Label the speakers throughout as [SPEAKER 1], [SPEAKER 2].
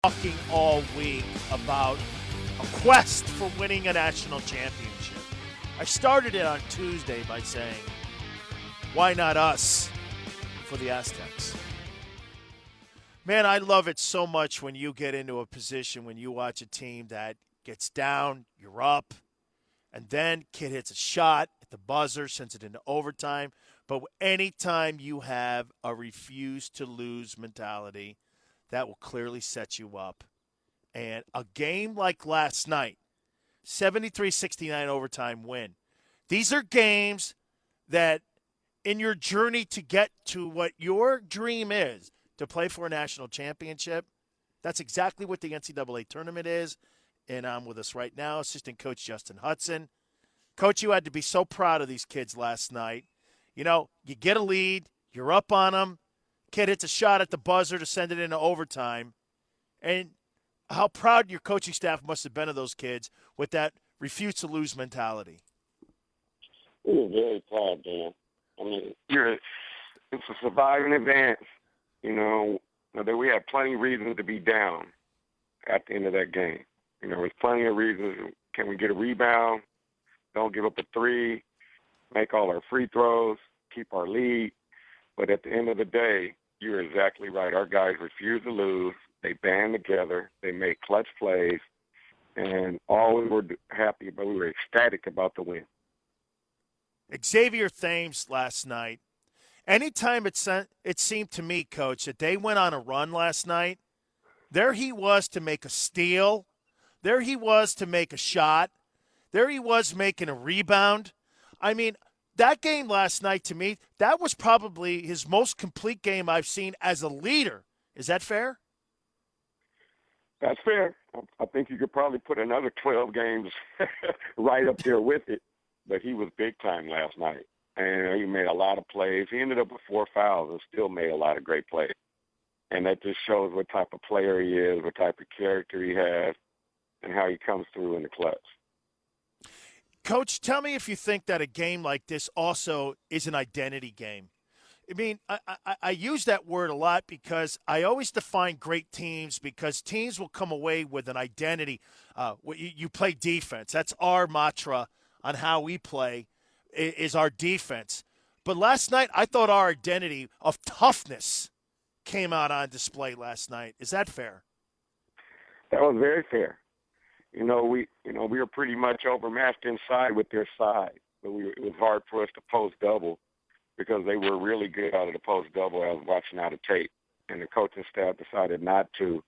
[SPEAKER 1] talking all week about a quest for winning a national championship. I started it on Tuesday by saying, why not us for the Aztecs? Man, I love it so much when you get into a position when you watch a team that gets down, you're up, and then kid hits a shot at the buzzer, sends it into overtime. But anytime you have a refuse to lose mentality, that will clearly set you up. And a game like last night, 73-69 overtime win. These are games that in your journey to get to what your dream is, to play for a national championship, that's exactly what the NCAA tournament is. And I'm with us right now, assistant coach Justin Hutson. Coach, you had to be so proud of these kids last night. You know, you get a lead, you're up on them. Kid hits a shot at the buzzer to send it into overtime. And how proud your coaching staff must have been of those kids with that refuse-to-lose mentality.
[SPEAKER 2] We were very proud, Dan. I mean, it's a surviving event. You know, that we had plenty of reasons to be down at the end of that game. You know, there's plenty of reasons. Can we get a rebound? Don't give up a three. Make all our free throws. Keep our lead. But at the end of the day, you're exactly right. Our guys refuse to lose. They band together. They make clutch plays. And all we were happy about, we were ecstatic about the win.
[SPEAKER 1] Xavier Thames last night, anytime it seemed to me, Coach, that they went on a run last night, there he was to make a steal. There he was to make a shot. There he was making a rebound. I mean, that game last night, to me, that was probably his most complete game I've seen as a leader. Is that fair?
[SPEAKER 2] That's fair. I think you could probably put another 12 games right up there with it. But he was big time last night. And he made a lot of plays. He ended up with 4 fouls and still made a lot of great plays. And that just shows what type of player he is, what type of character he has, and how he comes through in the clutch.
[SPEAKER 1] Coach, tell me if you think that a game like this also is an identity game. I mean, I use that word a lot because I always define great teams because teams will come away with an identity. You play defense. That's our mantra on how we play is our defense. But last night, I thought our identity of toughness came out on display last night. Is that fair?
[SPEAKER 2] That was very fair. We were pretty much overmatched inside with their side. But it was hard for us to post double because they were really good out of the post double. I was watching out of tape, and the coaching staff decided not to.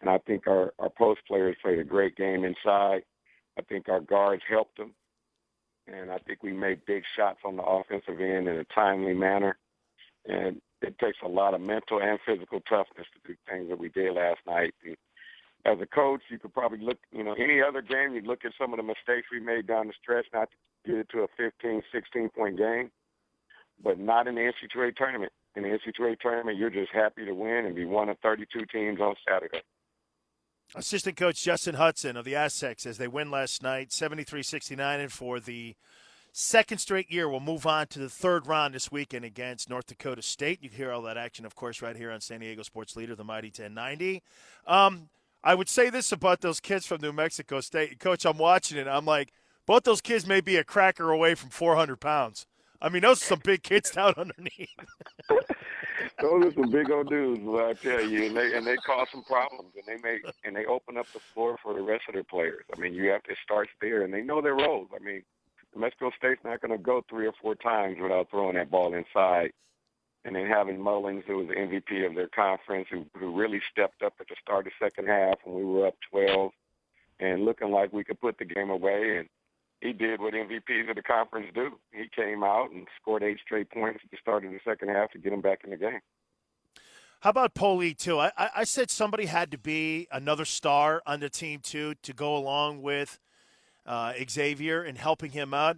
[SPEAKER 2] And I think our post players played a great game inside. I think our guards helped them. And I think we made big shots on the offensive end in a timely manner. And it takes a lot of mental and physical toughness to do things that we did last night. And as a coach, you could probably look, any other game, you'd look at some of the mistakes we made down the stretch, not to get it to a 15, 16-point game, but not in the NCAA tournament. In the NCAA tournament, you're just happy to win and be one of 32 teams on Saturday.
[SPEAKER 1] Assistant coach Justin Hutson of the Aztecs as they win last night, 73-69, and for the second straight year, we'll move on to the third round this weekend against North Dakota State. You can hear all that action, of course, right here on San Diego Sports Leader, the Mighty 1090. I would say this about those kids from New Mexico State. Coach, I'm watching it. I'm like, both those kids may be a cracker away from 400 pounds. I mean, those are some big kids down underneath.
[SPEAKER 2] Those are some big old dudes, well, I tell you, and they cause some problems, and they open up the floor for the rest of their players. I mean, you have to start there, and they know their roles. I mean, New Mexico State's not going to go 3 or 4 times without throwing that ball inside. And then having Mullins, who was the MVP of their conference, who really stepped up at the start of the second half when we were up 12 and looking like we could put the game away. And he did what MVPs of the conference do. He came out and scored 8 straight points at the start of the second half to get them back in the game.
[SPEAKER 1] How about Poli, too? I said somebody had to be another star on the team, too, to go along with Xavier and helping him out.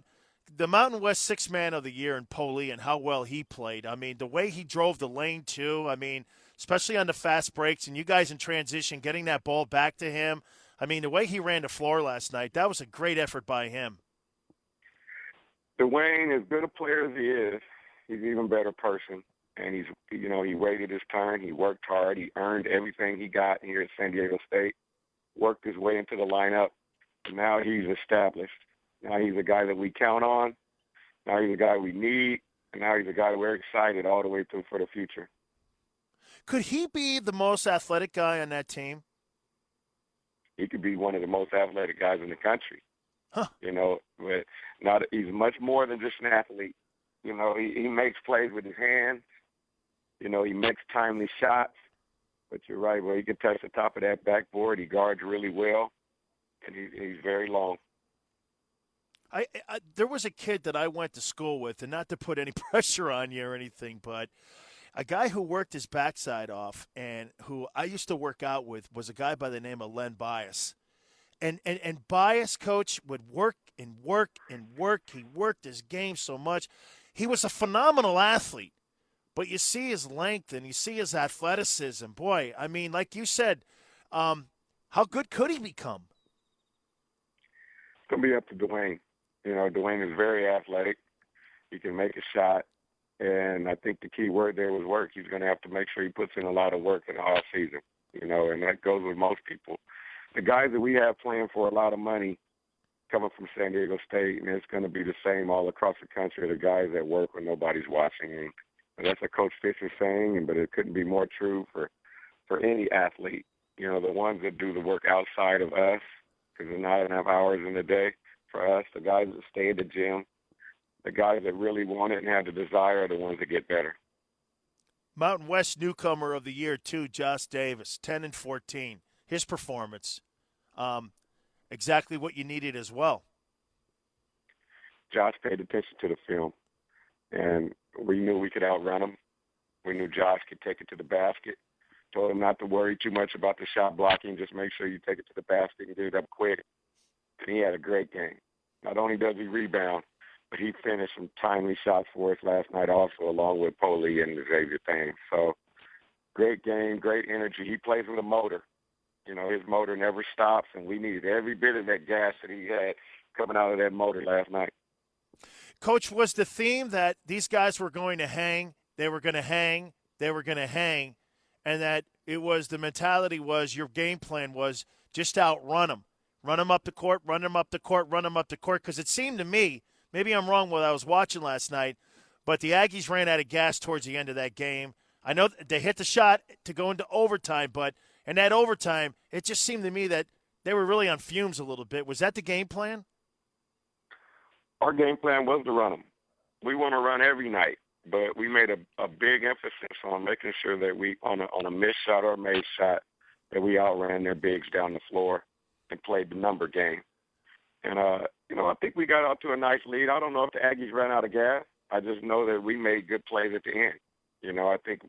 [SPEAKER 1] The Mountain West Sixth Man of the Year in Poli and how well he played. I mean, the way he drove the lane, too. I mean, especially on the fast breaks and you guys in transition, getting that ball back to him. I mean, the way he ran the floor last night, that was a great effort by him.
[SPEAKER 2] Dwayne, as good a player as he is, he's an even better person. and he waited his turn. He worked hard. He earned everything he got here at San Diego State, worked his way into the lineup, and now he's established. Now he's a guy that we count on. Now he's a guy we need, and now he's a guy that we're excited all the way through for the future.
[SPEAKER 1] Could he be the most athletic guy on that team?
[SPEAKER 2] He could be one of the most athletic guys in the country.
[SPEAKER 1] Huh.
[SPEAKER 2] But he's much more than just an athlete. He makes plays with his hands. He makes timely shots. But you're right, he can touch the top of that backboard. He guards really well, and he's very long.
[SPEAKER 1] There was a kid that I went to school with, and not to put any pressure on you or anything, but a guy who worked his backside off and who I used to work out with was a guy by the name of Len Bias. And Bias, coach, would work and work and work. He worked his game so much. He was a phenomenal athlete. But you see his length and you see his athleticism. Boy, I mean, like you said, how good could he become?
[SPEAKER 2] It's going to be up to Dwayne. Dwayne is very athletic. He can make a shot. And I think the key word there was work. He's going to have to make sure he puts in a lot of work in the off season, and that goes with most people. The guys that we have playing for a lot of money coming from San Diego State, and it's going to be the same all across the country, the guys that work when nobody's watching. And that's a Coach Fisher saying, but it couldn't be more true for any athlete. The ones that do the work outside of us, because there's not enough hours in the day for us, the guys that stay at the gym, the guys that really want it and have the desire are the ones that get better.
[SPEAKER 1] Mountain West Newcomer of the Year, too, Josh Davis, 10-14. His performance, exactly what you needed as well.
[SPEAKER 2] Josh paid attention to the film, and we knew we could outrun him. We knew Josh could take it to the basket. Told him not to worry too much about the shot blocking. Just make sure you take it to the basket and get it up quick. And he had a great game. Not only does he rebound, but he finished some timely shots for us last night also, along with Poley and Xavier Thames. So great game, great energy. He plays with a motor. His motor never stops, and we needed every bit of that gas that he had coming out of that motor last night.
[SPEAKER 1] Coach, was the theme that these guys were going to hang, they were going to hang, they were going to hang, and that it was the mentality was your game plan was just outrun them. Run them up the court, run them up the court, run them up the court. Because it seemed to me, maybe I'm wrong what I was watching last night, but the Aggies ran out of gas towards the end of that game. I know they hit the shot to go into overtime, but in that overtime, it just seemed to me that they were really on fumes a little bit. Was that the game plan?
[SPEAKER 2] Our game plan was to run them. We want to run every night, but we made a big emphasis on making sure that we, on a missed shot or a made shot, that we outran their bigs down the floor and played the number game. And, I think we got out to a nice lead. I don't know if the Aggies ran out of gas. I just know that we made good plays at the end. I think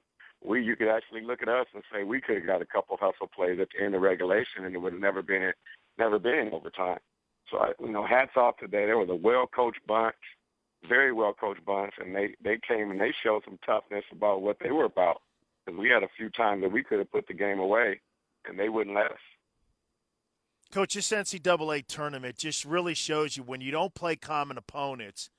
[SPEAKER 2] you could actually look at us and say we could have got a couple of hustle plays at the end of regulation, and it would have never been in overtime. So, hats off today. There was a well-coached bunch, very well-coached bunch, and they came and they showed some toughness about what they were about. Because we had a few times that we could have put the game away, and they wouldn't let us.
[SPEAKER 1] Coach, this NCAA tournament just really shows you when you don't play common opponents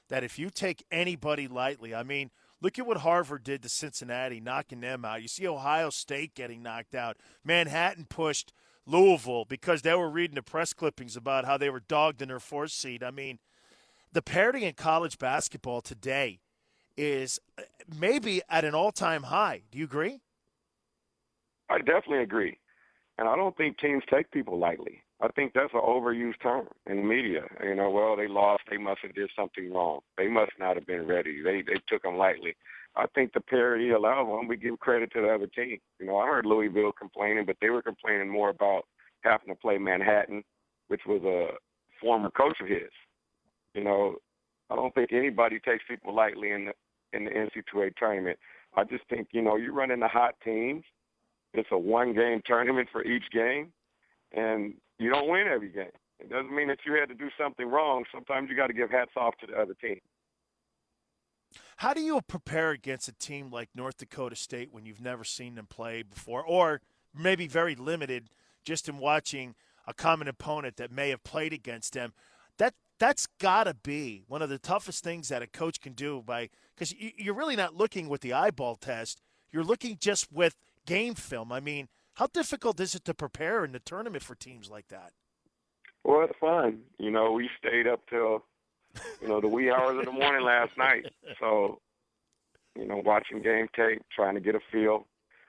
[SPEAKER 1] that if you take anybody lightly, I mean, look at what Harvard did to Cincinnati, knocking them out. You see Ohio State getting knocked out. Manhattan pushed Louisville because they were reading the press clippings about how they were dogged in their fourth seed. I mean, the parity in college basketball today is maybe at an all-time high. Do you agree?
[SPEAKER 2] I definitely agree. And I don't think teams take people lightly. I think that's an overused term in the media. Well, they lost. They must have did something wrong. They must not have been ready. They took them lightly. I think the parity allowed them. We give credit to the other team. I heard Louisville complaining, but they were complaining more about having to play Manhattan, which was a former coach of his. I don't think anybody takes people lightly in the NCAA tournament. I just think, you run into hot teams. It's a one-game tournament for each game, and you don't win every game. It doesn't mean that you had to do something wrong. Sometimes you got to give hats off to the other team.
[SPEAKER 1] How do you prepare against a team like North Dakota State when you've never seen them play before, or maybe very limited just in watching a common opponent that may have played against them? That's got to be one of the toughest things that a coach can do by because you're really not looking with the eyeball test. You're looking just with game film. I mean, how difficult is it to prepare in the tournament for teams like that?
[SPEAKER 2] Well, it's fun. We stayed up till, the wee hours of the morning last night. So, watching game tape, trying to get a feel.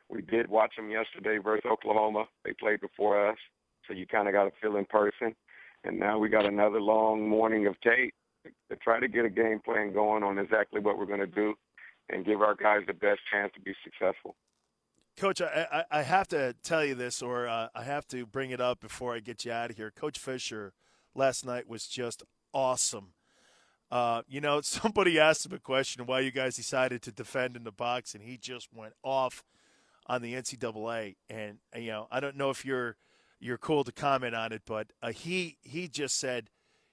[SPEAKER 2] We did watch them yesterday versus Oklahoma. They played before us, so you kind of got a feel in person. And now we got another long morning of tape to try to get a game plan going on exactly what we're going to do and give our guys the best chance to be successful.
[SPEAKER 1] Coach, I have to tell you this, or I have to bring it up before I get you out of here. Coach Fisher last night was just awesome. Somebody asked him a question why you guys decided to defend in the box, and he just went off on the NCAA. And I don't know if you're cool to comment on it, but he just said,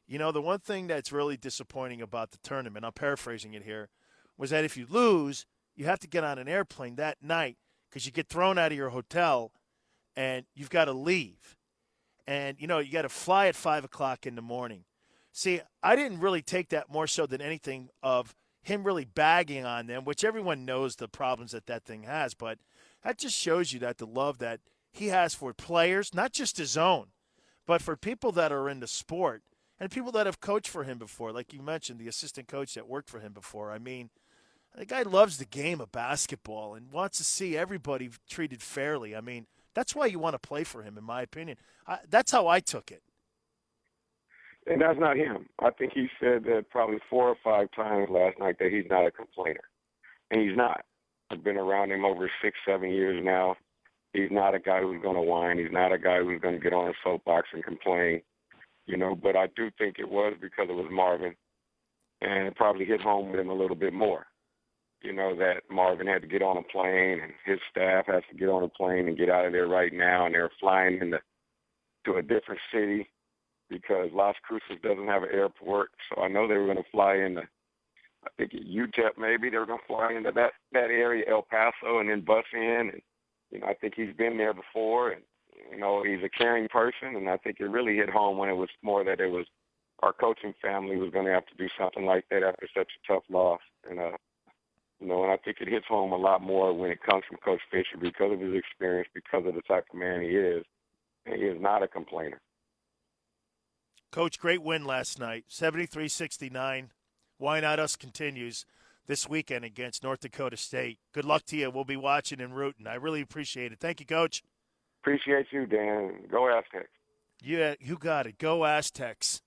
[SPEAKER 1] the one thing that's really disappointing about the tournament, I'm paraphrasing it here, was that if you lose, you have to get on an airplane that night because you get thrown out of your hotel and you've got to leave. And, you got to fly at 5 o'clock in the morning. See, I didn't really take that more so than anything of him really bagging on them, which everyone knows the problems that thing has. But that just shows you that the love that he has for players, not just his own, but for people that are in the sport and people that have coached for him before. Like you mentioned, the assistant coach that worked for him before. I mean, the guy loves the game of basketball and wants to see everybody treated fairly. I mean, that's why you want to play for him, in my opinion. That's how I took it.
[SPEAKER 2] And that's not him. I think he said that probably 4 or 5 times last night that he's not a complainer. And he's not. I've been around him over 6, 7 years now. He's not a guy who's going to whine. He's not a guy who's going to get on a soapbox and complain. But I do think it was because it was Marvin. And it probably hit home with him a little bit more. That Marvin had to get on a plane and his staff has to get on a plane and get out of there right now. And they're flying to a different city because Las Cruces doesn't have an airport. So I know they were going to fly into, I think at UTEP maybe. They were going to fly into that area, El Paso, and then bus in. And, I think he's been there before. And, he's a caring person. And I think it really hit home when it was more that it was our coaching family was going to have to do something like that after such a tough loss. And, and I think it hits home a lot more when it comes from Coach Fisher because of his experience, because of the type of man he is. And he is not a complainer.
[SPEAKER 1] Coach, great win last night, 73-69. Why Not Us continues this weekend against North Dakota State. Good luck to you. We'll be watching and rooting. I really appreciate it. Thank you, Coach.
[SPEAKER 2] Appreciate you, Dan. Go Aztecs.
[SPEAKER 1] Yeah, you got it. Go Aztecs.